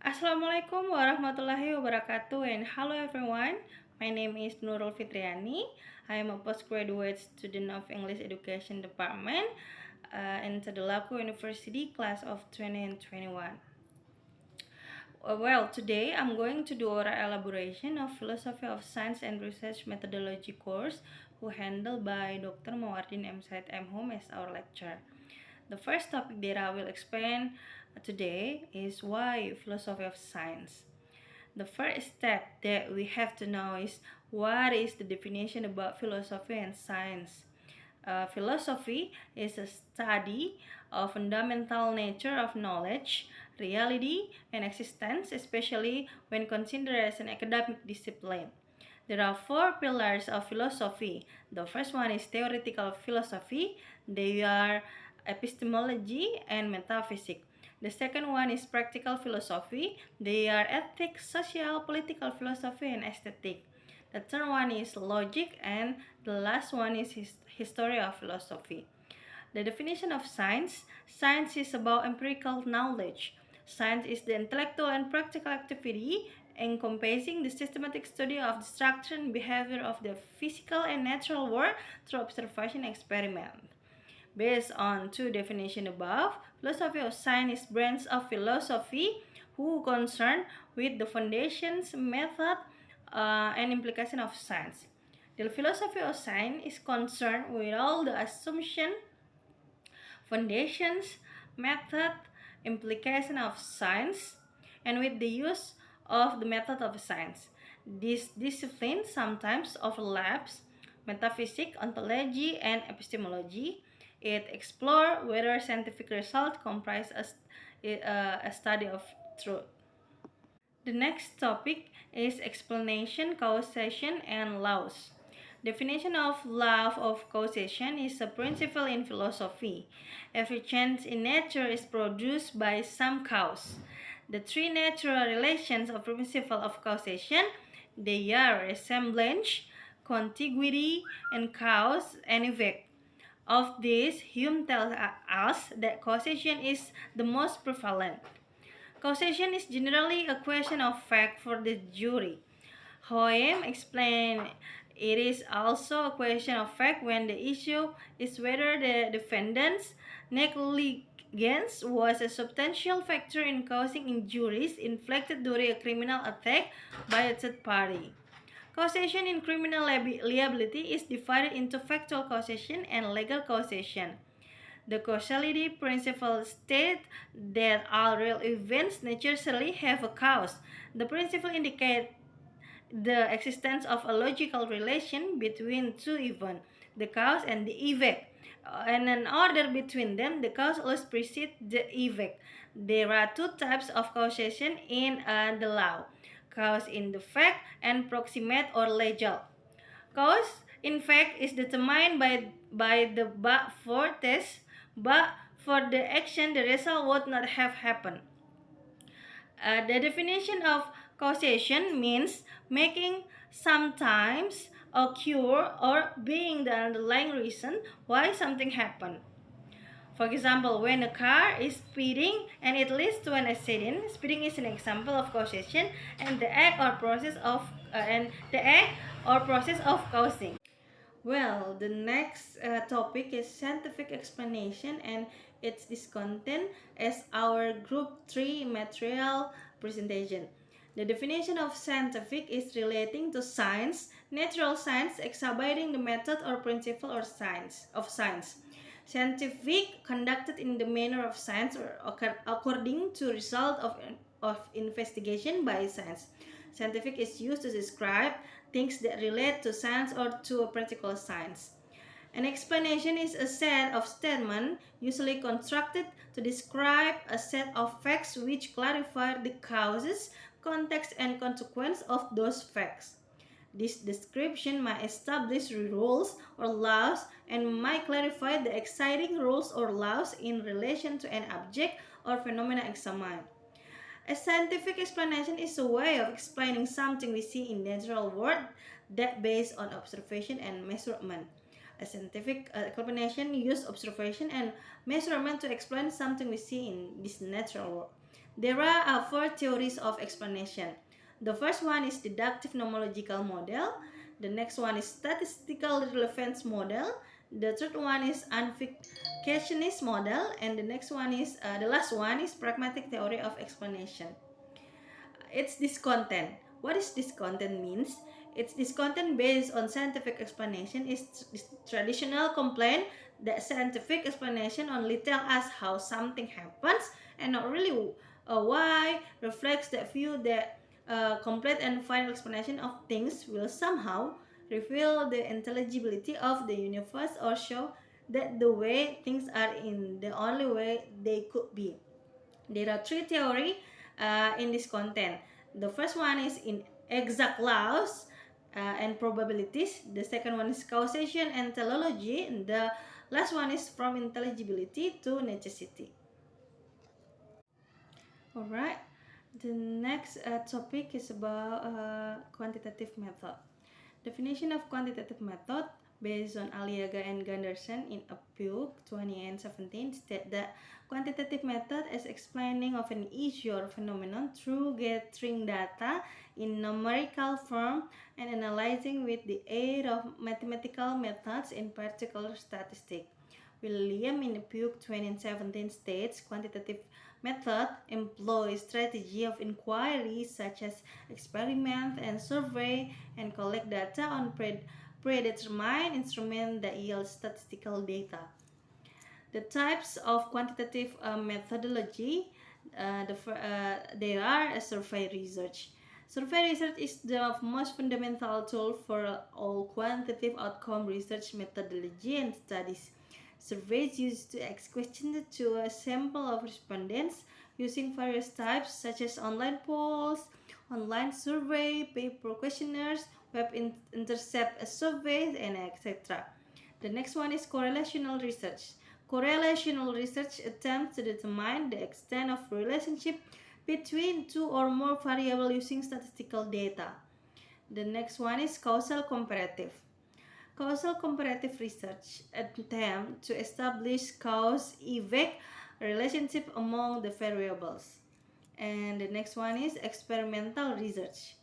Assalamualaikum warahmatullahi wabarakatuh and hello everyone. My name is Nurul Fitriani. I am a postgraduate student of English Education Department in Tadulako University class of 2021. Well, today I'm going to do our elaboration of Philosophy of Science and Research Methodology course who handled by Dr. Mawardin M. Said M. Home as our lecturer. The first topic that I will explain today is why philosophy of science. The first step that we have to know is what is the definition about philosophy and science. Philosophy is a study of fundamental nature of knowledge, reality, and existence, especially when considered as an academic discipline. There are four pillars of philosophy. The first one is theoretical philosophy. They are epistemology and metaphysics. The second one is practical philosophy. They are ethics, social, political philosophy, and aesthetic. The third one is logic, and the last one is history of philosophy. The definition of science. Science is about empirical knowledge. Science is the intellectual and practical activity encompassing the systematic study of the structure and behavior of the physical and natural world through observation and experiment. Based on two definitions above, philosophy of science is branch of philosophy who concerned with the foundations, method, and implication of science. The philosophy of science is concerned with all the assumption, foundations, method, implication of science, and with the use of the method of science. This discipline sometimes overlaps metaphysics, ontology, and epistemology. It explores whether scientific results comprise a study of truth. The next topic is explanation, causation, and laws. Definition of law of causation is a principle in philosophy. Every change in nature is produced by some cause. The three natural relations of principle of causation, they are resemblance, contiguity, and cause and effect. Of these, Hume tells us that causation is the most prevalent. Causation is generally a question of fact for the jury. Hume explained it is also a question of fact when the issue is whether the defendant's negligence was a substantial factor in causing injuries inflicted during a criminal attack by a third party. Causation in criminal liability is divided into factual causation and legal causation. The causality principle states that all real events necessarily have a cause. The principle indicates the existence of a logical relation between two events, the cause and the effect, and an order between them. The cause always precedes the effect. There are two types of causation in the law: cause in the fact and proximate or legal. Cause in fact is determined by the but for test, but for the action the result would not have happened. The definition of causation means making sometimes occur or being the underlying reason why something happened. For example, when a car is speeding and it leads to an accident, speeding is an example of causation, and the act or process of causing. Well, the next topic is scientific explanation, and it's this content as our group 3 material presentation. The definition of scientific is relating to science, natural science, exhibiting the method or principle or science of science. Scientific conducted in the manner of science or according to result of investigation by science. Scientific is used to describe things that relate to science or to a practical science. An explanation is a set of statements usually constructed to describe a set of facts which clarify the causes, context, and consequence of those facts. This description might establish rules or laws and might clarify the exciting rules or laws in relation to an object or phenomena examined. A scientific explanation is a way of explaining something we see in the natural world that based on observation and measurement. A scientific explanation uses observation and measurement to explain something we see in this natural world. There are four theories of explanation. The first one is deductive nomological model. The next one is statistical relevance model. The third one is unificationist model, and the last one is pragmatic theory of explanation. It's this content. What is this content means? It's this content based on scientific explanation is traditional complaint that scientific explanation only tell us how something happens and not really why, reflects that view that complete and final explanation of things will somehow reveal the intelligibility of the universe or show that the way things are in the only way they could be. There are three theories in this content. The first one is in exact laws and probabilities. The second one is causation and teleology. And the last one is from intelligibility to necessity. Alright, the next topic is about quantitative method. Definition of quantitative method based on Aliaga and Gunderson in a book 2017 state that quantitative method is explaining of an issue or phenomenon through gathering data in numerical form and analyzing with the aid of mathematical methods, in particular statistics. William in the book 2017 states quantitative method employs strategy of inquiry such as experiment and survey and collect data on predetermined instruments that yield statistical data. The types of quantitative methodology, they are a survey research. Survey research is the most fundamental tool for all quantitative outcome research methodology and studies. Surveys used to ask questions to a sample of respondents using various types such as online polls, online survey, paper questionnaires, web intercept surveys, and etc. The next one is correlational research. Correlational research attempts to determine the extent of relationship between two or more variables using statistical data. The next one is causal comparative. Causal comparative research attempts to establish cause-effect relationship among the variables. And the next one is experimental research.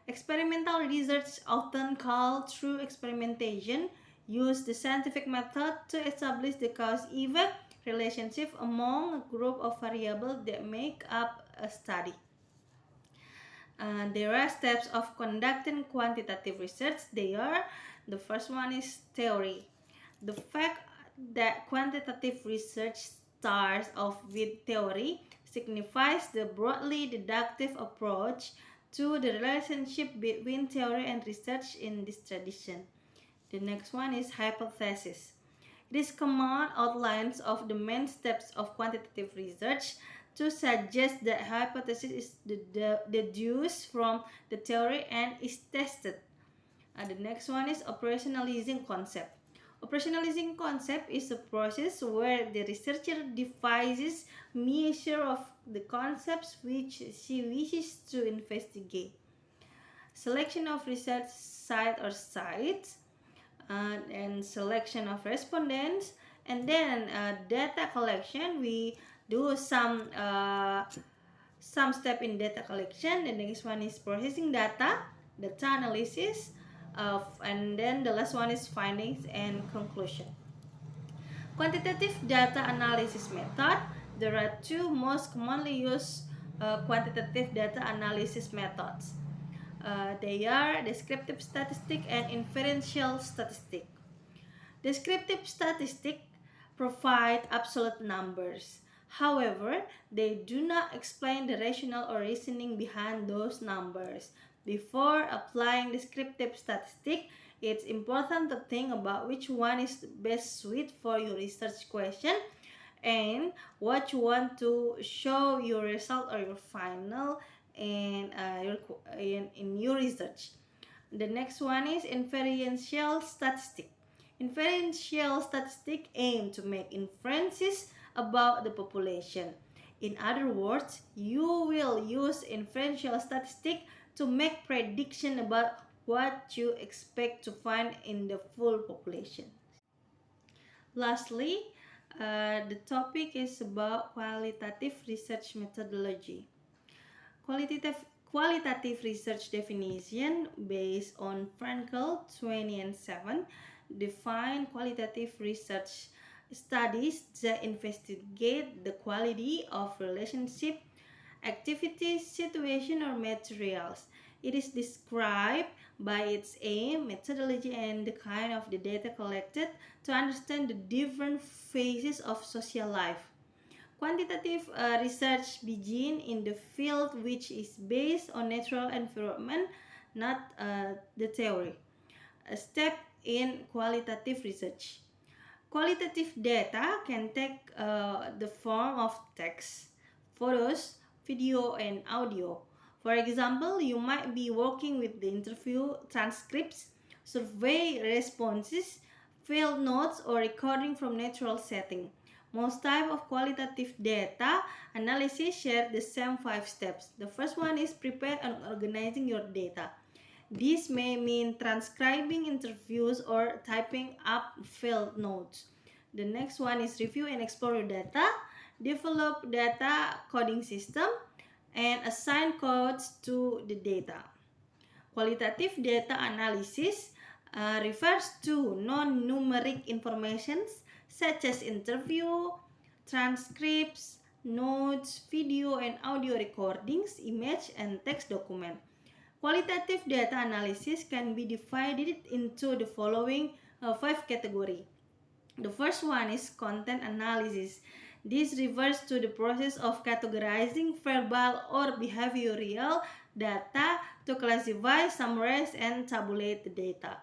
Experimental research, often called true experimentation, use the scientific method to establish the cause-effect relationship among a group of variables that make up a study. There are steps of conducting quantitative research. The first one is theory. The fact that quantitative research starts off with theory signifies the broadly deductive approach to the relationship between theory and research in this tradition. The next one is hypothesis. This command outlines of the main steps of quantitative research to suggest that hypothesis is deduced from the theory and is tested. The next one is operationalizing concept. Operationalizing concept is a process where the researcher devises measure of the concepts which she wishes to investigate. Selection of research site or sites, and selection of respondents, and then data collection. We do some step in data collection. The next one is processing data analysis, and then the last one is findings and conclusion. Quantitative data analysis method. There are two most commonly used quantitative data analysis methods. They are descriptive statistic and inferential statistic. Descriptive statistic provide absolute numbers. However, they do not explain the rationale or reasoning behind those numbers. Before applying descriptive statistic, it's important to think about which one is the best suited for your research question and what you want to show your result or your final in your research. The next one is inferential statistic. Inferential statistic aim to make inferences about the population. In other words, you will use inferential statistic to make prediction about what you expect to find in the full population. Lastly, The topic is about qualitative research methodology. Qualitative, qualitative research definition based on Frankel 2007 define qualitative research studies that investigate the quality of relationship, activities, situation, or materials. It is described by its aim, methodology, and the kind of the data collected to understand the different phases of social life. Quantitative research begins in the field which is based on natural environment, not the theory. A step in qualitative research. Qualitative data can take the form of text, photos, video, and audio. For example, you might be working with the interview transcripts, survey responses, field notes, or recording from natural setting. Most type of qualitative data analysis share the same 5 steps. The first one is prepare and organizing your data. This may mean transcribing interviews or typing up field notes. The next one is review and explore your data, develop data coding system, and assign codes to the data. Qualitative data analysis refers to non-numeric informations such as interview, transcripts, notes, video and audio recordings, image, and text document. Qualitative data analysis can be divided into the following 5 categories. The first one is content analysis. This refers to the process of categorizing verbal or behavioral data to classify, summarize, and tabulate the data.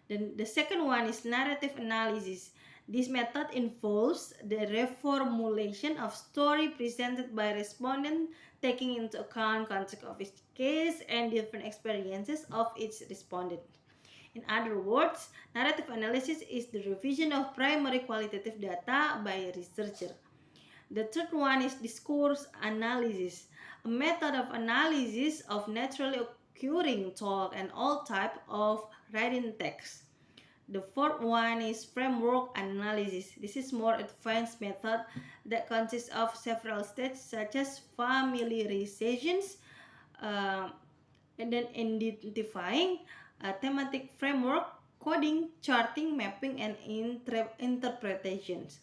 Then the second one is narrative analysis. This method involves the reformulation of story presented by respondent, taking into account context of each case and different experiences of each respondent. In other words, narrative analysis is the revision of primary qualitative data by a researcher. The third one is discourse analysis, a method of analysis of naturally occurring talk and all type of written text. The fourth one is framework analysis. This is more advanced method that consists of several steps such as familiarizations, uh, and then identifying a thematic framework, coding, charting, mapping, and interpretations.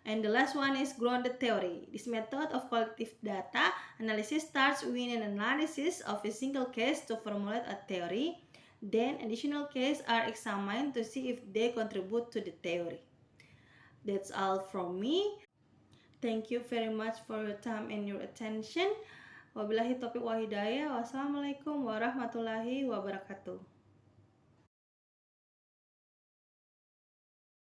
And the last one is grounded theory. This method of qualitative data analysis starts with an analysis of a single case to formulate a theory. Then additional cases are examined to see if they contribute to the theory. That's all from me. Thank you very much for your time and your attention. Wabillahi taufiq wa hidayah. Wassalamualaikum warahmatullahi wabarakatuh.